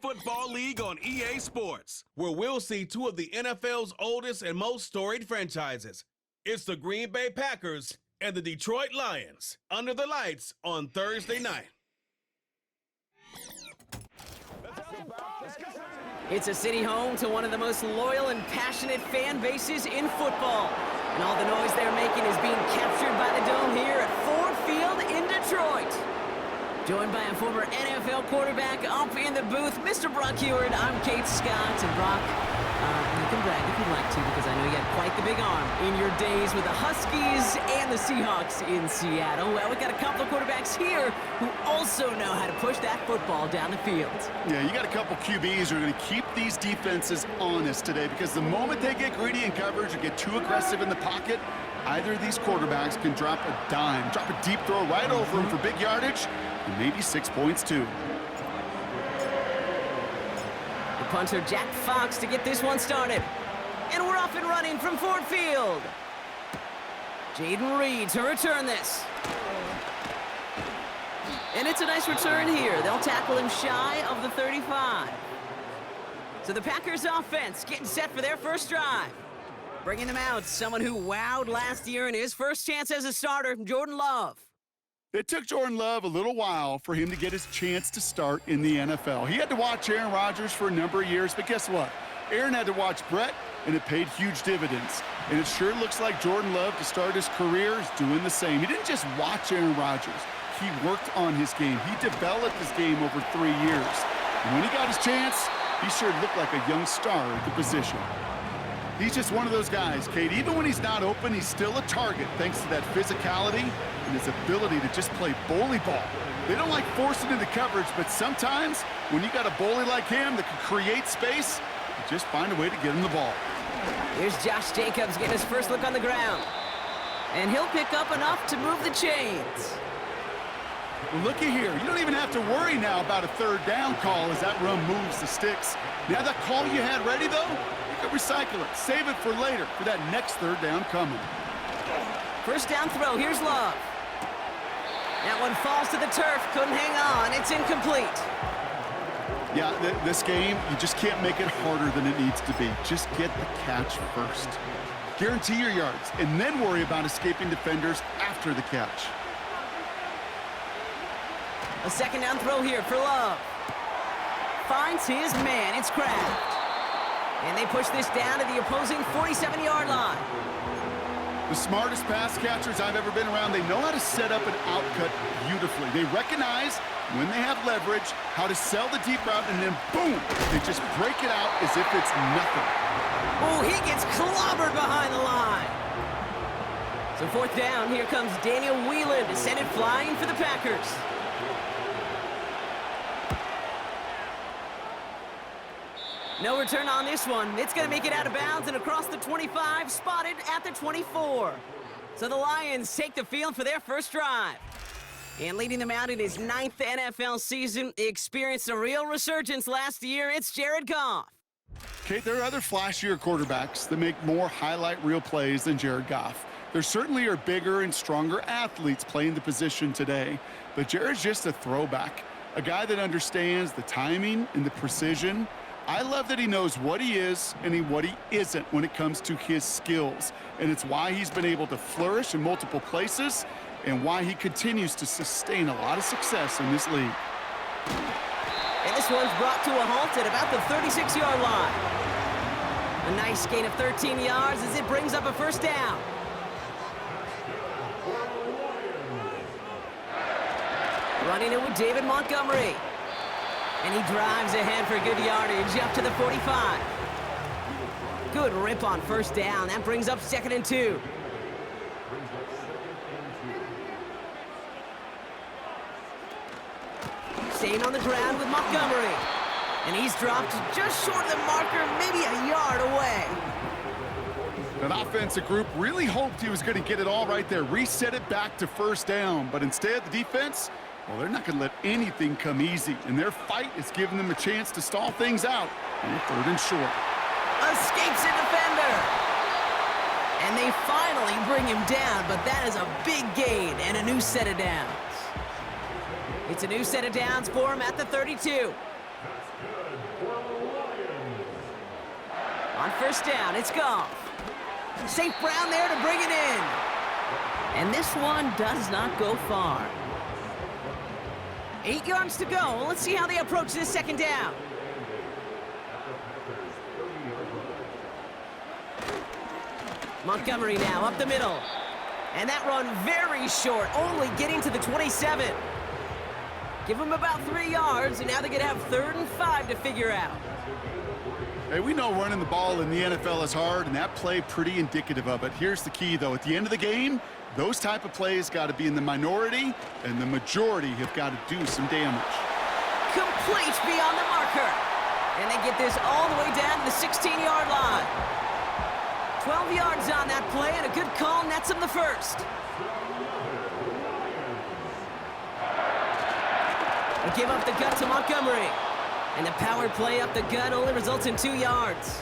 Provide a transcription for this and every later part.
Football League on EA Sports, where we'll see two of the NFL's oldest and most storied franchises. It's the Green Bay Packers and the Detroit Lions under the lights on Thursday night. It's a city home to one of the most loyal and passionate fan bases in football. And all the noise they're making is being captured by the Dome here at Ford Field in Detroit. Joined by a former NFL quarterback up in the booth, Mr. Brock Heward. I'm Kate Scott, and Brock, you can brag if you'd like to, because I know you had quite the big arm in your days with the Huskies and the Seahawks in Seattle. Well, we got a couple of quarterbacks here who also know how to push that football down the field. Yeah, you got a couple QBs who are going to keep these defenses honest today, because the moment they get greedy in coverage or get too aggressive in the pocket, either of these quarterbacks can drop a dime, drop a deep throw right over them for big yardage, and maybe 6 points too. The punter, Jack Fox, to get this one started. And we're off and running from Ford Field. Jaden Reed to return this. And it's a nice return here. They'll tackle him shy of the 35. So the Packers offense getting set for their first drive. Bringing them out, someone who wowed last year in his first chance as a starter, Jordan Love. It took Jordan Love a little while for him to get his chance to start in the NFL. He had to watch Aaron Rodgers for a number of years, but guess what? Aaron had to watch Brett, and it paid huge dividends. And it sure looks like Jordan Love, to start his career, is doing the same. He didn't just watch Aaron Rodgers. He worked on his game. He developed his game over 3 years. And when he got his chance, he sure looked like a young star at the position. He's just one of those guys, Kate. Even when he's not open, he's still a target thanks to that physicality and his ability to just play bully ball. They don't like forcing into coverage, but sometimes when you got a bully like him that can create space, you just find a way to get him the ball. Here's Josh Jacobs getting his first look on the ground. And he'll pick up enough to move the chains. Well, looky here. You don't even have to worry now about a third down call as that run moves the sticks. Now that call you had ready, though, you can recycle it. Save it for later for that next third down coming. First down throw. Here's Love. That one falls to the turf. Couldn't hang on. It's incomplete. Yeah, this game, you just can't make it harder than it needs to be. Just get the catch first. Guarantee your yards, and then worry about escaping defenders after the catch. A second down throw here for Love. Finds his man. It's Kraft. And they push this down to the opposing 47-yard line. The smartest pass catchers I've ever been around, they know how to set up an outcut beautifully. They recognize when they have leverage, how to sell the deep route, and then boom, they just break it out as if it's nothing. Oh, he gets clobbered behind the line. So fourth down, here comes Daniel Whelan to send it flying for the Packers. No return on this one. It's going to make it out of bounds and across the 25, spotted at the 24. So the Lions take the field for their first drive. And leading them out in his 9th NFL season, he experienced a real resurgence last year. It's Jared Goff. Kate, there are other flashier quarterbacks that make more highlight reel plays than Jared Goff. There certainly are bigger and stronger athletes playing the position today, but Jared's just a throwback, a guy that understands the timing and the precision. I love that he knows what he is and what he isn't when it comes to his skills. And it's why he's been able to flourish in multiple places and why he continues to sustain a lot of success in this league. And this one's brought to a halt at about the 36-yard line. A nice gain of 13 yards as it brings up a first down. Running it with David Montgomery. And he drives ahead for good yardage up to the 45. Good rip on first down. That brings up 2nd and 2. Staying on the ground with Montgomery. And he's dropped just short of the marker, maybe a yard away. That offensive group really hoped he was going to get it all right there, reset it back to first down. But instead, the defense, well, they're not going to let anything come easy, and their fight is giving them a chance to stall things out on 3rd and short. Escapes a defender. And they finally bring him down, but that is a big gain and a new set of downs. It's a new set of downs for him at the 32. On first down, it's Goff. St. Brown there to bring it in. And this one does not go far. 8 yards to go. Let's see how they approach this second down. Montgomery now up the middle. And that run very short, only getting to the 27. Give them about 3 yards, and now they're going to have 3rd and 5 to figure out. Hey, we know running the ball in the NFL is hard, and that play pretty indicative of it. Here's the key, though. At the end of the game, those type of plays got to be in the minority, and the majority have got to do some damage. Complete beyond the marker. And they get this all the way down to the 16-yard line. 12 yards on that play, and a good call nets him the first. They give up the gut to Montgomery. And the power play up the gut only results in 2 yards.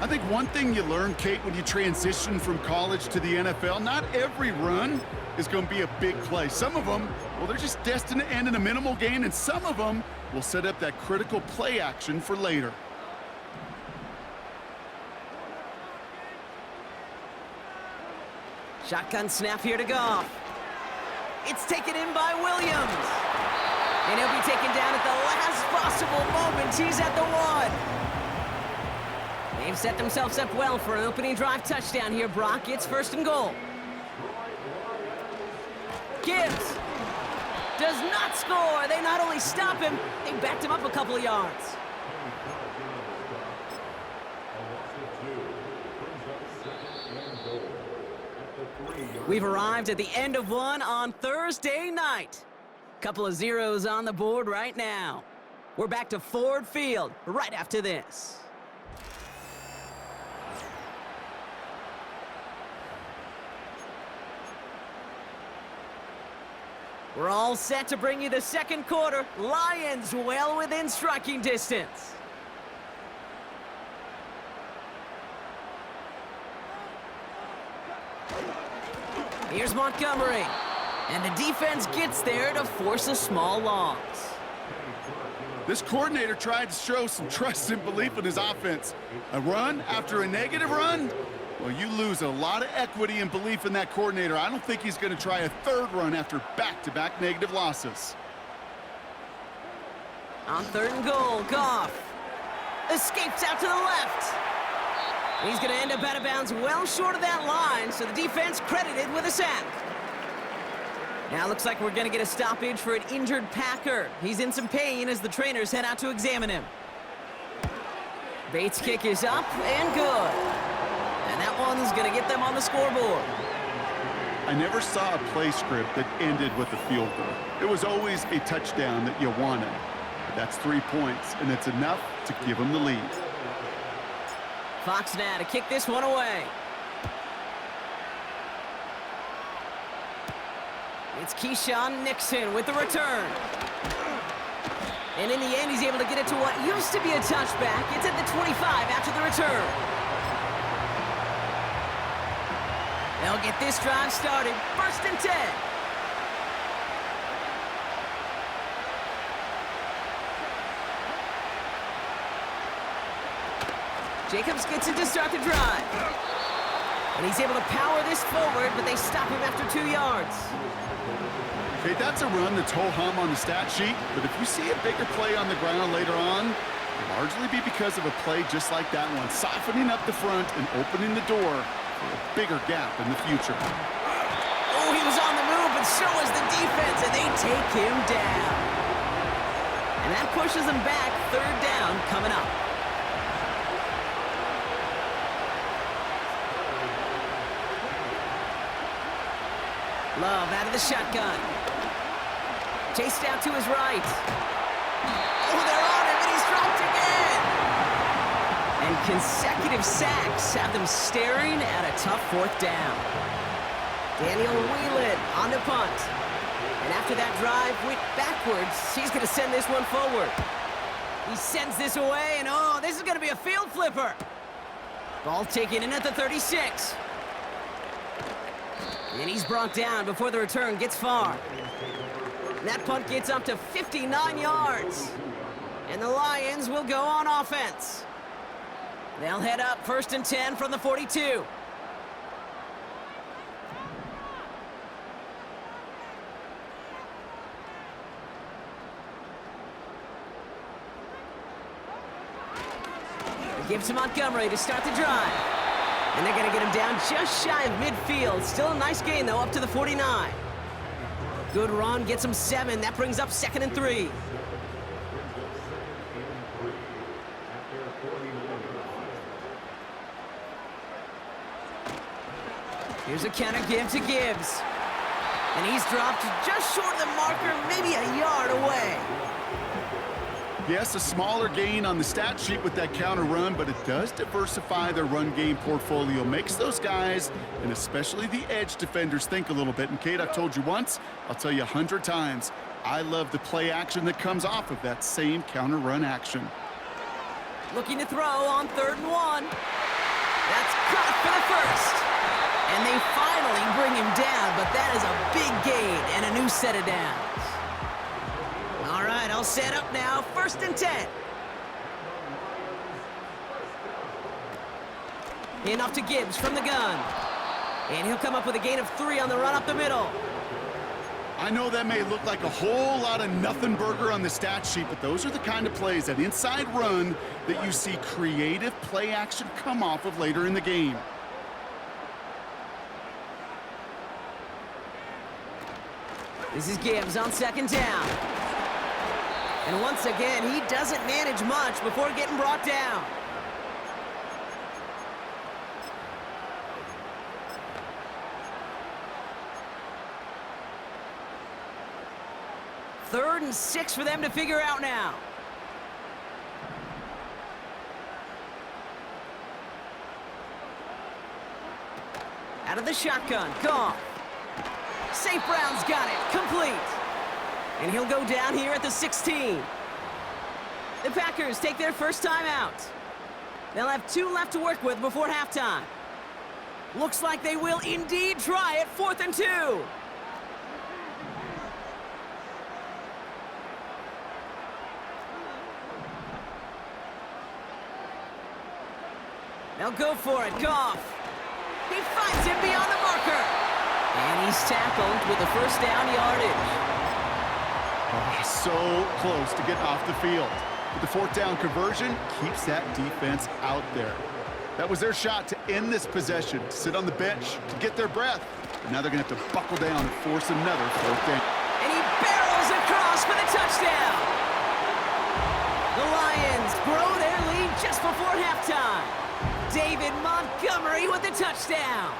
I think one thing you learn, Kate, when you transition from college to the NFL, not every run is going to be a big play. Some of them, well, they're just destined to end in a minimal gain, and some of them will set up that critical play action for later. Shotgun snap here to Goff. It's taken in by Williams. And he'll be taken down at the last possible moment. He's at the 1. They've set themselves up well for an opening drive touchdown here, Brock. It's 1st and goal. Gibbs does not score. They not only stop him, they backed him up a couple of yards. We've arrived at the end of one on Thursday night. Couple of zeros on the board right now. We're back to Ford Field right after this. We're all set to bring you the second quarter. Lions well within striking distance. Here's Montgomery. And the defense gets there to force a small loss. This coordinator tried to show some trust and belief in his offense. A run after a negative run? Well, you lose a lot of equity and belief in that coordinator. I don't think he's going to try a 3rd run after back-to-back negative losses. On 3rd and goal, Goff escapes out to the left. He's going to end up out of bounds well short of that line, so the defense credited with a sack. Now looks like we're going to get a stoppage for an injured Packer. He's in some pain as the trainers head out to examine him. Bates' kick is up and good. And that one's going to get them on the scoreboard. I never saw a play script that ended with a field goal. It was always a touchdown that you wanted. But that's 3 points, and it's enough to give them the lead. Fox now to kick this one away. It's Keyshawn Nixon with the return. And in the end, he's able to get it to what used to be a touchback. It's at the 25 after the return. They'll get this drive started. 1st and 10. Jacobs gets it to start the drive. And he's able to power this forward, but they stop him after 2 yards. Okay, that's a run that's ho-hum on the stat sheet, but if you see a bigger play on the ground later on, it'll largely be because of a play just like that one, softening up the front and opening the door for a bigger gap in the future. Oh, he was on the move, but so was the defense, and they take him down. And that pushes them back. 3rd down coming up. Love out of the shotgun. Chased out to his right. Oh, they're on him, and he's dropped again. And consecutive sacks have them staring at a tough 4th down. Daniel Whelan on the punt. And after that drive went backwards, he's going to send this one forward. He sends this away, and oh, this is going to be a field flipper. Ball taken in at the 36. And he's brought down before the return gets far. And that punt gets up to 59 yards. And the Lions will go on offense. They'll head up 1st and 10 from the 42. Give to Montgomery to start the drive. And they're going to get him down just shy of midfield. Still a nice gain, though, up to the 49. Good run, gets him 7. That brings up 2nd and 3. Here's a counter give to Gibbs. And he's dropped just short of the marker, maybe a yard away. Yes, a smaller gain on the stat sheet with that counter run, but it does diversify their run game portfolio. Makes those guys, and especially the edge defenders, think a little bit. And Kate, I've told you once, I'll tell you 100 times, I love the play action that comes off of that same counter run action. Looking to throw on 3rd and 1. That's caught for the first. And they finally bring him down, but that is a big gain and a new set of downs. All right, all set up now. 1st and 10. In off to Gibbs from the gun. And he'll come up with a gain of 3 on the run up the middle. I know that may look like a whole lot of nothing burger on the stat sheet, but those are the kind of plays, that inside run, that you see creative play action come off of later in the game. This is Gibbs on 2nd down. And once again, he doesn't manage much before getting brought down. Third and 6 for them to figure out now. Out of the shotgun, Goff. St. Brown's got it, complete. And he'll go down here at the 16. The Packers take their first time out. They'll have 2 left to work with before halftime. Looks like they will indeed try it, 4th and 2. They'll go for it, Goff. He finds him beyond the marker. And he's tackled with a 1st down yardage. Oh, so close to get off the field. But the 4th down conversion keeps that defense out there. That was their shot to end this possession, to sit on the bench, to get their breath. But now they're going to have to buckle down and force another 4th down. And he barrels across for the touchdown. The Lions grow their lead just before halftime. David Montgomery with the touchdown.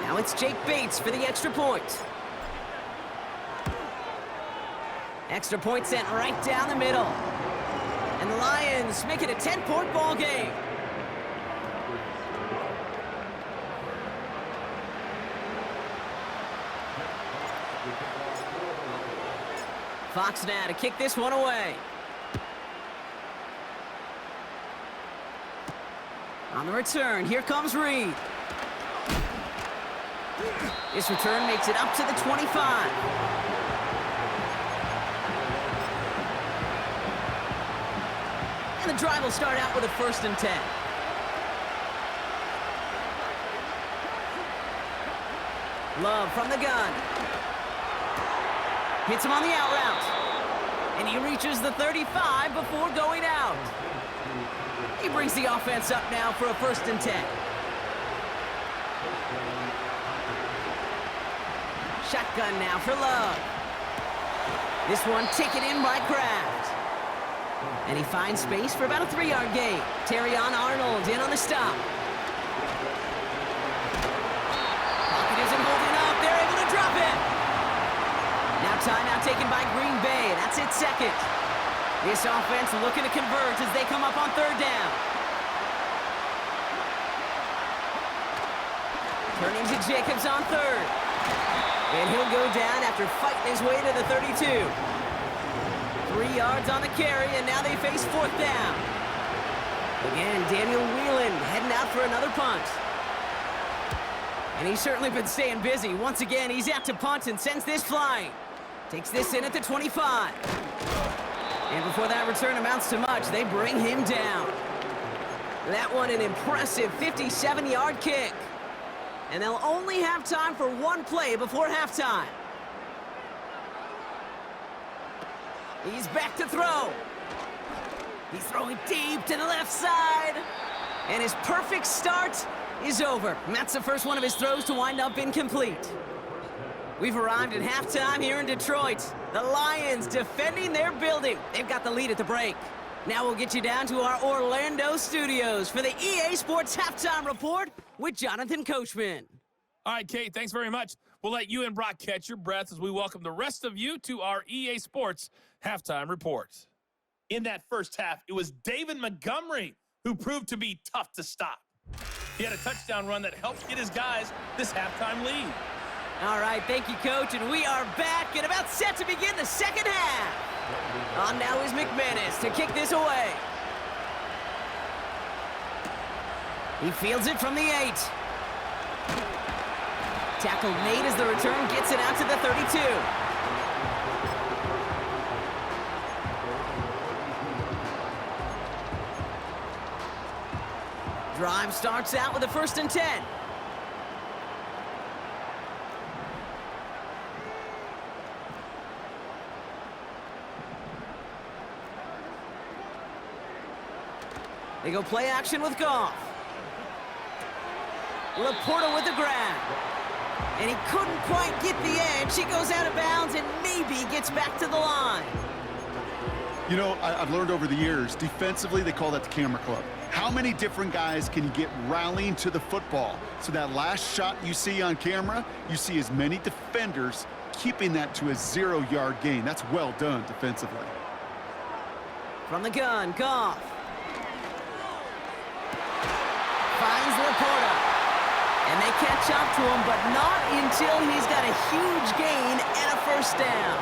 Now it's Jake Bates for the extra point. Extra point sent right down the middle. And the Lions make it a 10-point ball game. Fox now to kick this one away. On the return, here comes Reed. This return makes it up to the 25. And the drive will start out with a 1st and 10. Love from the gun. Hits him on the out route. And he reaches the 35 before going out. He brings the offense up now for a 1st and 10. Shotgun now for Love. This one taken in by Kraft. And he finds space for about a 3-yard gain. Terrion Arnold in on the stop. Pocket isn't holding up. They're able to drop it. Now timeout taken by Green Bay. That's its 2nd. This offense looking to convert as they come up on 3rd down. Turning to Jacobs on 3rd. And he'll go down after fighting his way to the 32. 3 yards on the carry, and now they face 4th down. Again, Daniel Whelan heading out for another punt. And he's certainly been staying busy. Once again, he's out to punt and sends this flying. Takes this in at the 25. And before that return amounts to much, they bring him down. That one an impressive 57-yard kick. And they'll only have time for one play before halftime. He's back to throw. He's throwing deep to the left side. And his perfect start is over. And that's the first one of his throws to wind up incomplete. We've arrived at halftime here in Detroit. The Lions defending their building. They've got the lead at the break. Now we'll get you down to our Orlando studios for the EA Sports Halftime Report with Jonathan Coachman. All right, Kate, thanks very much. We'll let you and Brock catch your breath as we welcome the rest of you to our EA Sports Halftime Report. In that first half, it was David Montgomery who proved to be tough to stop. He had a touchdown run that helped get his guys this halftime lead. All right, thank you, Coach, and we are back and about set to begin the second half. On now is McManus to kick this away. He fields it from the 8. Tackle made as the return gets it out to the 32. Drive starts out with a 1st and 10. They go play action with Goff. Laporta with the grab. And he couldn't quite get the edge. He goes out of bounds and maybe gets back to the line. You know, I've learned over the years, defensively, they call that the camera club. How many different guys can you get rallying to the football? So that last shot you see on camera, you see as many defenders keeping that to a 0-yard gain. That's well done defensively. From the gun, Goff. Finds Laporta. And they catch up to him, but not until he's got a huge gain and a 1st down.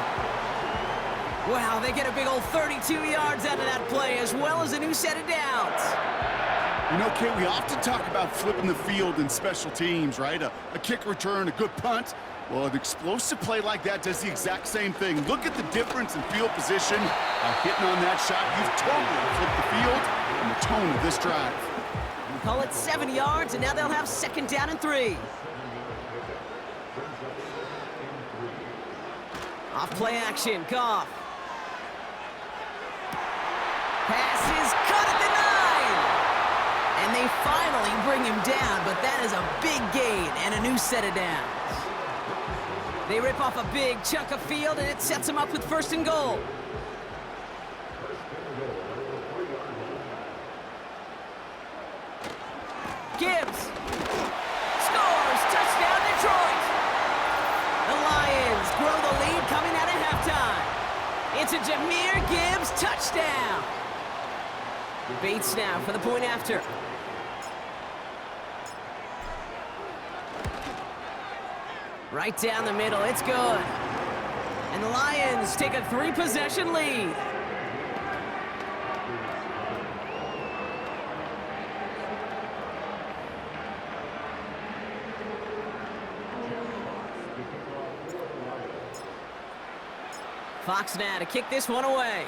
Wow, they get a big old 32 yards out of that play, as well as a new set of downs. You know, Kate, we often talk about flipping the field in special teams, right? A kick return, a good punt. Well, an explosive play like that does the exact same thing. Look at the difference in field position. Hitting on that shot, you've totally flipped the field and the tone of this drive. Call it 7 yards, and now they'll have 2nd down and 3. Off play action, Goff. Pass is cut at the 9. And they finally bring him down, but that is a big gain and a new set of downs. They rip off a big chunk of field, and it sets them up with 1st and goal. Gibbs scores, touchdown Detroit. The Lions grow the lead coming out of halftime. It's a Jahmyr Gibbs touchdown. Bates now for the point after. Right down the middle, it's good. And the Lions take a 3-possession lead. Fox now to kick this one away.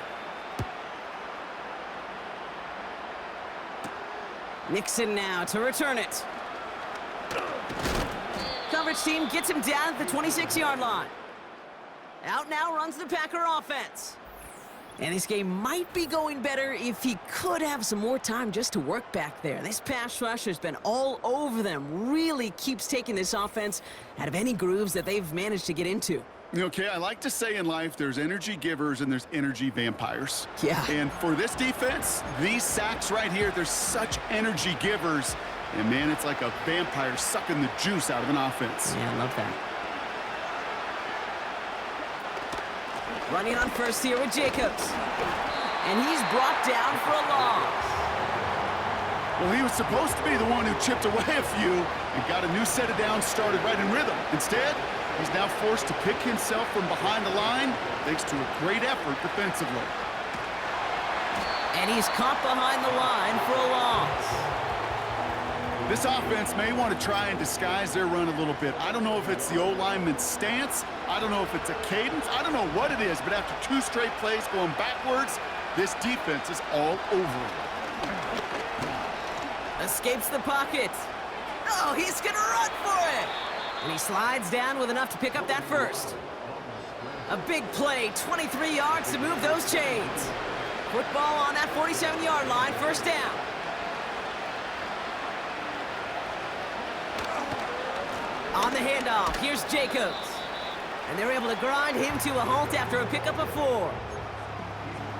Nixon now to return it. Coverage team gets him down at the 26-yard line. Out now runs the Packer offense. And this game might be going better if he could have some more time just to work back there. This pass rush has been all over them. Really keeps taking this offense out of any grooves that they've managed to get into. Okay, I like to say in life there's energy givers and there's energy vampires. Yeah. And for this defense, these sacks right here, they're such energy givers. And, man, it's like a vampire sucking the juice out of an offense. Yeah, I love that. Running on first here with Jacobs. And he's brought down for a loss. Well, he was supposed to be the one who chipped away a few and got a new set of downs started right in rhythm. Instead, he's now forced to pick himself from behind the line thanks to a great effort defensively. And he's caught behind the line for a loss. This offense may want to try and disguise their run a little bit. I don't know if it's the O-lineman's stance. I don't know if it's a cadence. I don't know what it is, but after 2 straight plays going backwards, this defense is all over it. escapes the pocket. Oh, he's gonna run for it! And he slides down with enough to pick up that first. A big play, 23 yards to move those chains. Football on that 47-yard line, first down. On the handoff, here's Jacobs. And they're able to grind him to a halt after a pickup of 4.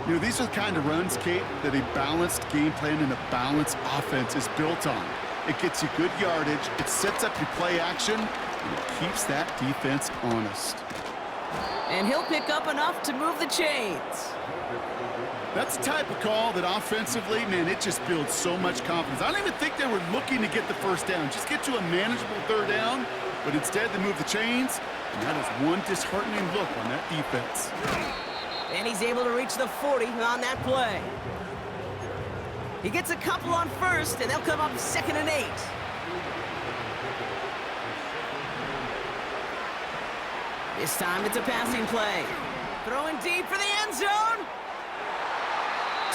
You know, these are the kind of runs, Kate, that a balanced game plan and a balanced offense is built on. It gets you good yardage, it sets up your play action, and it keeps that defense honest. And he'll pick up enough to move the chains. That's the type of call that offensively, man, it just builds so much confidence. I don't even think they were looking to get the first down, just get to a manageable third down, but instead they move the chains, and that is one disheartening look on that defense. And he's able to reach the 40 on that play. He gets a couple on first, and they'll come up 2nd and 8. This time it's a passing play. Throwing deep for the end zone.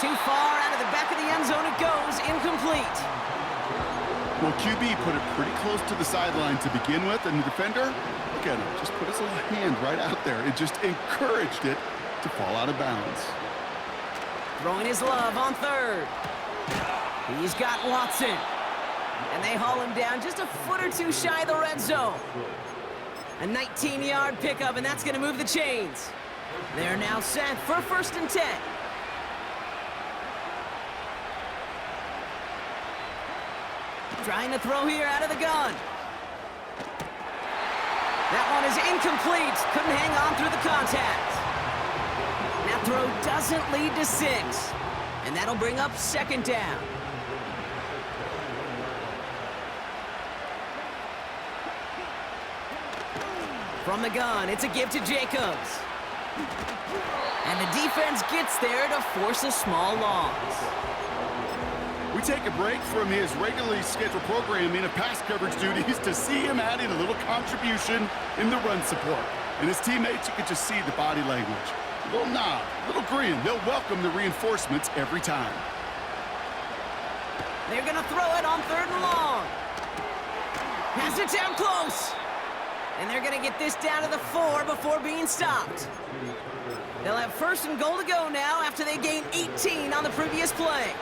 Too far out of the back of the end zone it goes, incomplete. Well, QB put it pretty close to the sideline to begin with, and the defender, look at him, just put his little hand right out there. It just encouraged it to fall out of bounds. Throwing his love on 3rd. He's got Watson. And they haul him down just a foot or two shy of the red zone. A 19-yard pickup, and that's going to move the chains. They're now set for 1st and 10. Trying to throw here out of the gun. That one is incomplete. Couldn't hang on through the contact. That throw doesn't lead to 6. And that'll bring up 2nd down. From the gun, it's a give to Jacobs. And the defense gets there to force a small loss. We take a break from his regularly scheduled programming of pass coverage duties to see him adding a little contribution in the run support. And his teammates, you could just see the body language. A little nod, a little grin. They'll welcome the reinforcements every time. They're going to throw it on 3rd and long. Has it down close. And they're going to get this down to the 4 before being stopped. They'll have 1st and goal to go now after they gain 18 on the previous play.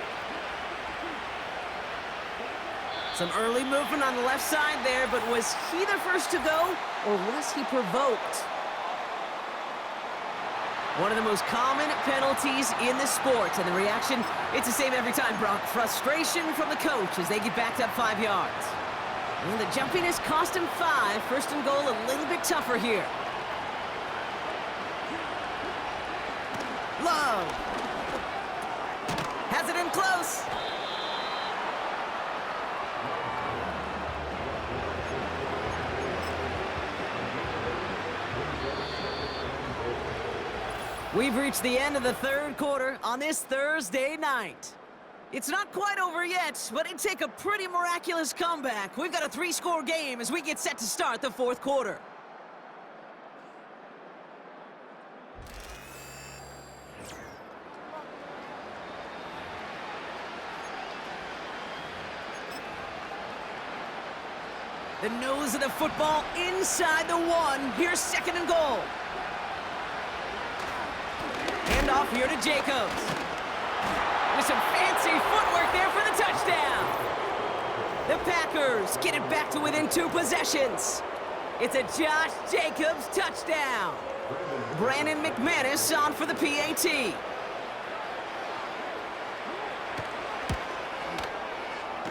Some early movement on the left side there, but was he the first to go, or was he provoked? One of the most common penalties in the sport, and the reaction, it's the same every time, Brock. Frustration from the coach as they get backed up 5 yards. And the jumping has cost him 5. 1st and goal a little bit tougher here. Love. Has it in close. We've reached the end of the 3rd quarter on this Thursday night. It's not quite over yet, but it'd take a pretty miraculous comeback. We've got a 3-score game as we get set to start the 4th quarter. The nose of the football inside the 1. Here's 2nd and goal. Hand off here to Jacobs. With some fancy footwork there for the touchdown. The Packers get it back to within 2 possessions. It's a Josh Jacobs touchdown. Brandon McManus on for the PAT.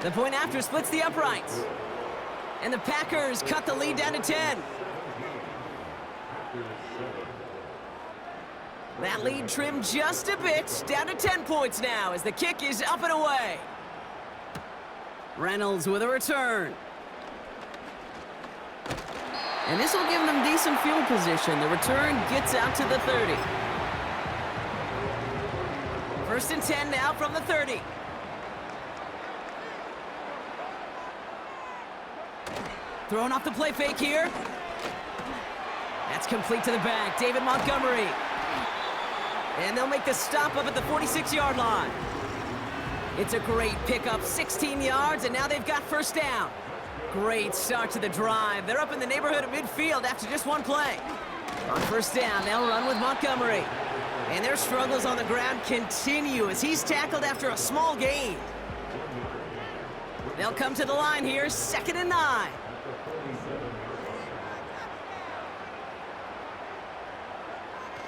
The point after splits the uprights. And the Packers cut the lead down to 10. That lead trimmed just a bit, down to 10 points now as the kick is up and away. Reynolds with a return. And this will give them decent field position. The return gets out to the 30. 1st and 10 now from the 30. Throwing off the play fake here. That's complete to the back, David Montgomery. And they'll make the stop up at the 46-yard line. It's a great pickup, 16 yards, and now they've got first down. Great start to the drive. They're up in the neighborhood of midfield after just one play. On first down, they'll run with Montgomery. And their struggles on the ground continue as he's tackled after a small gain. They'll come to the line here, 2nd and 9.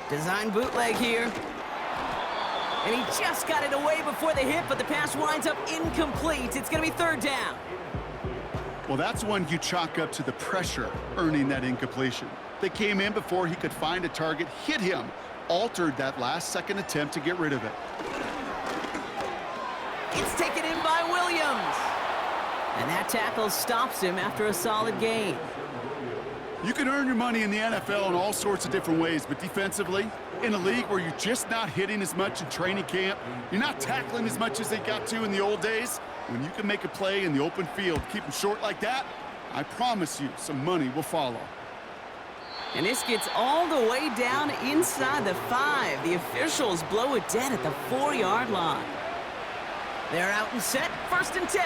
Design bootleg here. And he just got it away before the hit, but the pass winds up incomplete. It's going to be 3rd down. Well, that's one you chalk up to the pressure earning that incompletion. They came in before he could find a target, hit him, altered that last-second attempt to get rid of it. It's taken in by Williams. And that tackle stops him after a solid gain. You can earn your money in the NFL in all sorts of different ways, but defensively, in a league where you're just not hitting as much in training camp, you're not tackling as much as they got to in the old days, when you can make a play in the open field, keep them short like that, I promise you some money will follow. And this gets all the way down inside the 5. The officials blow it dead at the 4-yard line. They're out and set, 1st and 10.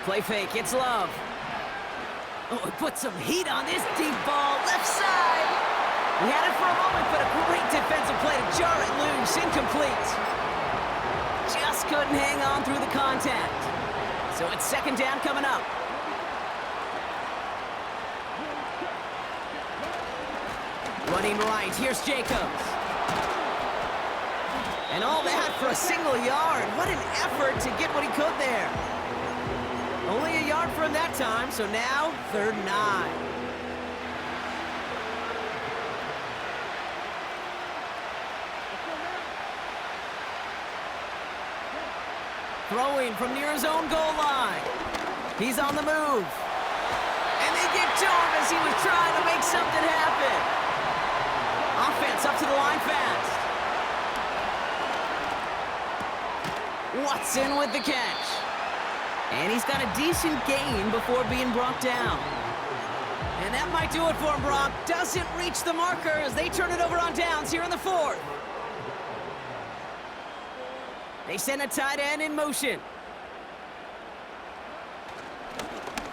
Play fake, it's Love. Oh, he put some heat on this deep ball, left side. He had it for a moment, but a great defensive play to jar it loose, incomplete. Just couldn't hang on through the contact. So it's 2nd down coming up. Running right, here's Jacobs. And all that for a single yard. What an effort to get what he could there. Only a yard for him that time, so now 3rd and 9. Throwing from near his own goal line. He's on the move. And they get to him as he was trying to make something happen. Offense up to the line fast. Watson with the catch. And he's got a decent gain before being brought down. And that might do it for him, Brock. Doesn't reach the marker as they turn it over on downs here in the 4th. They send a tight end in motion.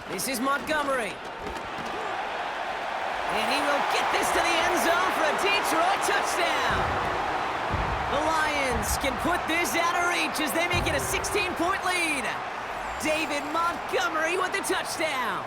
This is Montgomery. And he will get this to the end zone for a Detroit touchdown. The Lions can put this out of reach as they make it a 16-point lead. David Montgomery with the touchdown.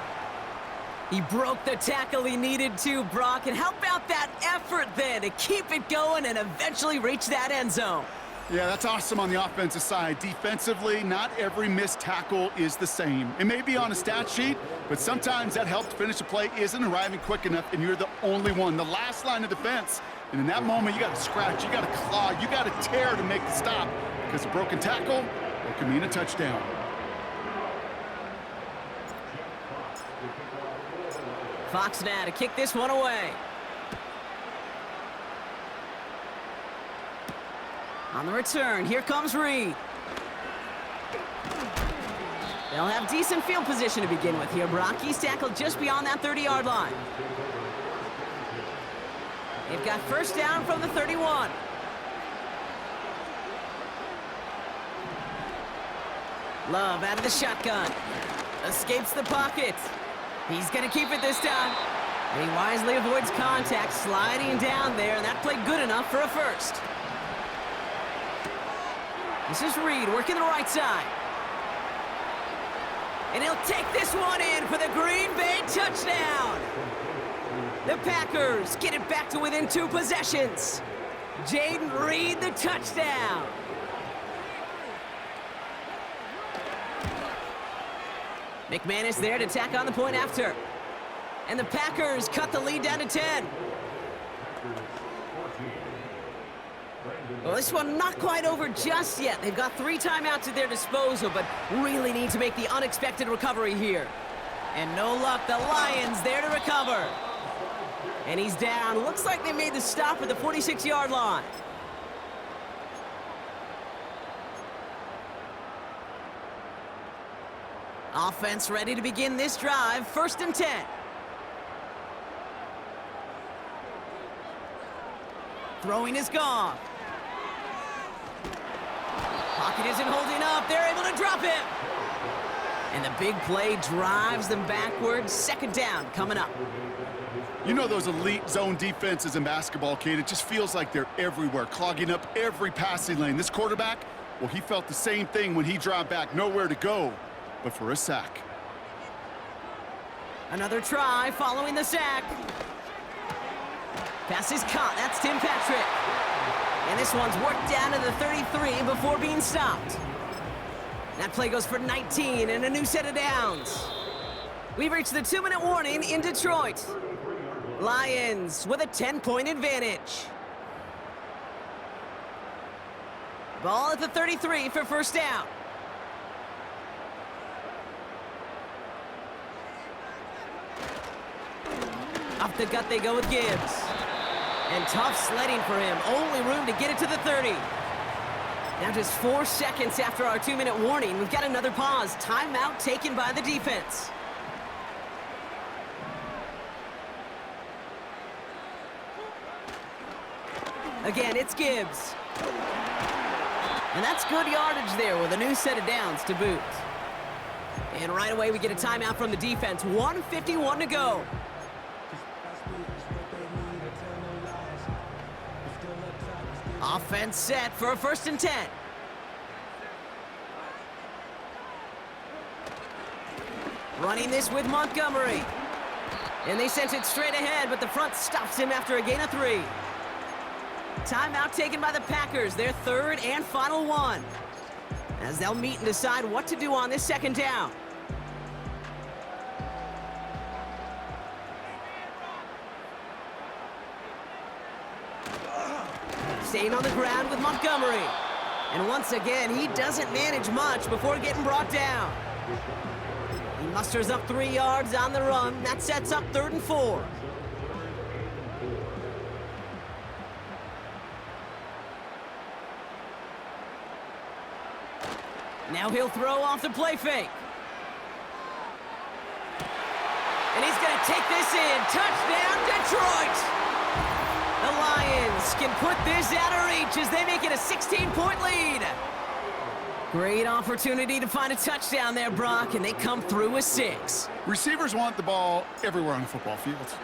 He broke the tackle he needed to, Brock, and how about that effort then to keep it going and eventually reach that end zone? Yeah, that's awesome on the offensive side. Defensively, not every missed tackle is the same. It may be on a stat sheet, but sometimes that help to finish a play isn't arriving quick enough, and you're the only one, the last line of defense. And in that moment, you got to scratch, you got to claw, you got to tear to make the stop, because a broken tackle, it can mean a touchdown. Fox now to kick this one away. On the return, here comes Reed. They'll have decent field position to begin with here, Brock. He's tackled just beyond that 30-yard line. They've got first down from the 31. Love out of the shotgun. Escapes the pocket. He's going to keep it this time. And he wisely avoids contact, sliding down there, and that played good enough for a first. This is Reed working the right side. And he'll take this one in for the Green Bay touchdown. The Packers get it back to within 2 possessions. Jaden Reed, the touchdown. McManus there to tack on the point after. And the Packers cut the lead down to 10. Well, this one not quite over just yet. They've got 3 timeouts at their disposal, but really need to make the unexpected recovery here. And no luck, the Lions there to recover. And he's down. Looks like they made the stop at the 46-yard line. Offense ready to begin this drive. First and 10. Throwing is gone. Pocket isn't holding up. They're able to drop it. And the big play drives them backwards. Second down coming up. You know those elite zone defenses in basketball, Kate, it just feels like they're everywhere, clogging up every passing lane. This quarterback, well, he felt the same thing when he dropped back, nowhere to go but for a sack. Another try following the sack. Pass is caught. That's Tim Patrick. And this one's worked down to the 33 before being stopped. That play goes for 19 and a new set of downs. We've reached the 2-minute warning in Detroit. Lions with a 10-point advantage. Ball at the 33 for first down. Off the gut they go with Gibbs. And tough sledding for him. Only room to get it to the 30. Now just 4 seconds after our 2-minute warning, we've got another pause. Timeout taken by the defense. Again, it's Gibbs. And that's good yardage there with a new set of downs to boot. And right away we get a timeout from the defense. 1:51 to go. Offense set for a 1st and 10. Running this with Montgomery. And they sent it straight ahead, but the front stops him after a gain of 3. Timeout taken by the Packers, their 3rd and final one, as they'll meet and decide what to do on this 2nd down. Staying on the ground with Montgomery. And once again, he doesn't manage much before getting brought down. He musters up 3 yards on the run. That sets up 3rd and 4. Now he'll throw off the play fake. And he's going to take this in. Touchdown, Detroit! The Lions can put this out of reach as they make it a 16-point lead. Great opportunity to find a touchdown there, Brock, and they come through with 6. Receivers want the ball everywhere on the football field.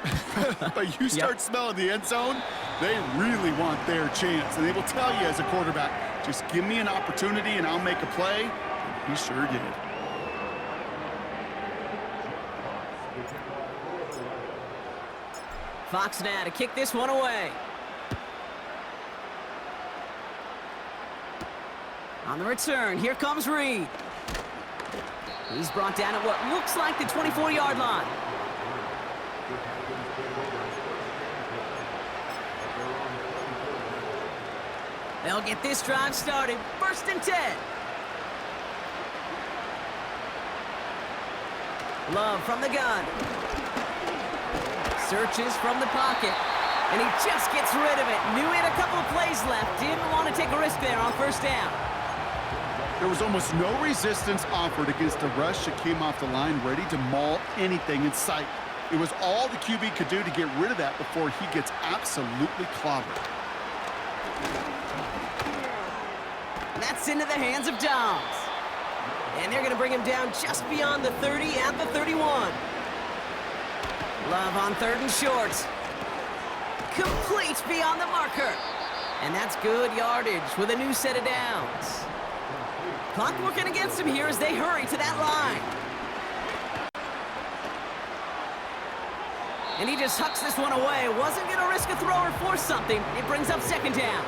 But you start smelling the end zone, they really want their chance. And they will tell you as a quarterback, just give me an opportunity and I'll make a play. He sure did. Fox now to kick this one away. On the return, here comes Reed. He's brought down at what looks like the 24-yard line. They'll get this drive started. 1st and 10. Love from the gun. Searches from the pocket. And he just gets rid of it. Knew he had a couple of plays left. Didn't want to take a risk there on 1st down. There was almost no resistance offered against a rush that came off the line ready to maul anything in sight. It was all the QB could do to get rid of that before he gets absolutely clobbered. That's into the hands of Dobbs. And they're going to bring him down just beyond the 30 at the 31. Love on 3rd and short. Complete beyond the marker. And that's good yardage with a new set of downs. Clock working against him here as they hurry to that line. And he just hucks this one away. Wasn't going to risk a throw or force something. It brings up 2nd down.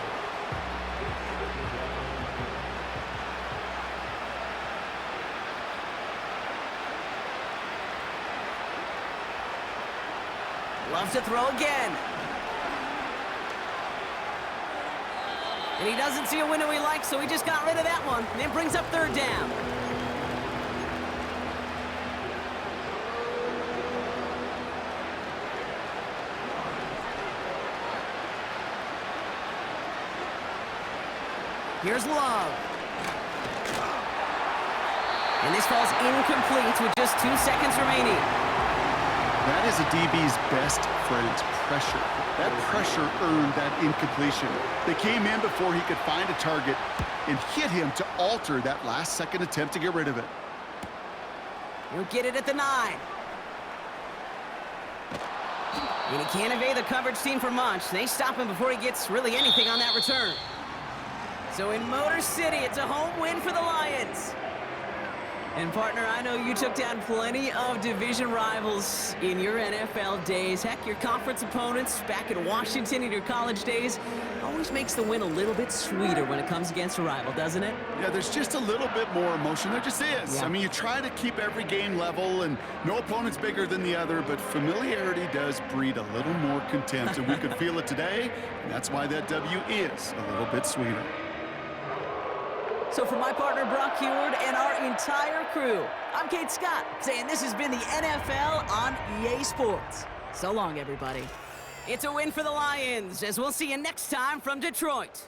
Love to throw again. And he doesn't see a window he likes, so he just got rid of that one. And it brings up 3rd down. Here's Love. And this falls incomplete with just 2 seconds remaining. That That is a DB's best friend, pressure. That pressure earned that incompletion. They came in before he could find a target and hit him to alter that last-second attempt to get rid of it. He'll get it at the 9. And he can't evade the coverage team for much. They stop him before he gets really anything on that return. So in Motor City, it's a home win for the Lions. And partner, I know you took down plenty of division rivals in your NFL days. Heck, your conference opponents back in Washington in your college days always makes the win a little bit sweeter when it comes against a rival, doesn't it? Yeah, there's just a little bit more emotion. There just is. Yeah. I mean, you try to keep every game level, and no opponent's bigger than the other, but familiarity does breed a little more contempt, and we could feel it today, and that's why that W is a little bit sweeter. So for my partner, Brock Heward, and our entire crew, I'm Kate Scott, saying this has been the NFL on EA Sports. So long, everybody. It's a win for the Lions, as we'll see you next time from Detroit.